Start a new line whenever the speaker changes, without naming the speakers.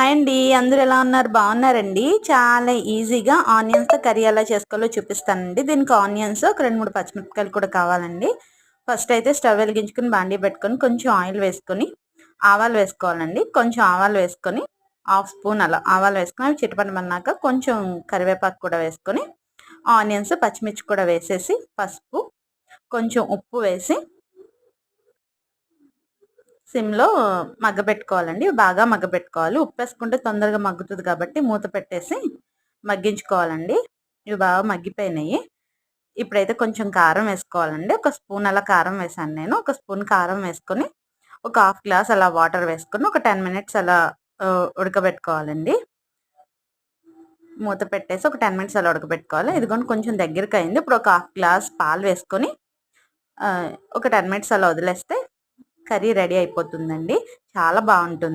Hi అండి. అందరూ ఎలా ఉన్నారు? బాగున్నారండి. చాలా ఈజీగా ఆనియన్స్‌తో కర్రీ ఎలా చేసుకోవాలో చూపిస్తానండి. దీనికి ఆనియన్స్ ఒక 2, 3 పచ్చిమిరపకాయలు కూడా కావాలండి. ఫస్ట్ అయితే స్టవ్ వెలిగించుకొని బాండీ పెట్టుకొని కొంచెం ఆయిల్ వేసుకొని ఆవాలు వేసుకోవాలండి. కొంచెం ఆవాలు వేసుకొని హాఫ్ స్పూన్ అలా ఆవాలు వేసుకొని అవి చిటపటమన్నాక కొంచెం కరివేపాకు కూడా వేసుకొని ఆనియన్స్, పచ్చిమిర్చి కూడా వేసేసి పసుపు, కొంచెం ఉప్పు వేసి సిమ్‌లో మగ్గబెట్టుకోవాలండి. బాగా మగ్గబెట్టుకోవాలి. ఉప్పేసుకుంటే తొందరగా మగ్గుతుంది కాబట్టి మూత పెట్టేసి మగ్గించుకోవాలండి. ఇవి బాగా మగ్గిపోయినాయి. ఇప్పుడైతే కొంచెం కారం వేసుకోవాలండి. ఒక స్పూన్ అలా కారం వేసాను నేను. ఒక స్పూన్ కారం వేసుకొని ఒక హాఫ్ గ్లాస్ అలా వాటర్ వేసుకొని ఒక 10 మినిట్స్ అలా ఉడకబెట్టుకోవాలండి. మూత పెట్టేసి ఒక 10 మినిట్స్ అలా ఉడకబెట్టుకోవాలి. ఇదిగోండి కొంచెం దగ్గరికి అయింది. ఇప్పుడు ఒక హాఫ్ గ్లాస్ పాలు వేసుకొని ఒక 10 మినిట్స్ అలా వదిలేస్తే కర్రీ రెడీ అయిపోతుందండి. చాలా బాగుంటుంది.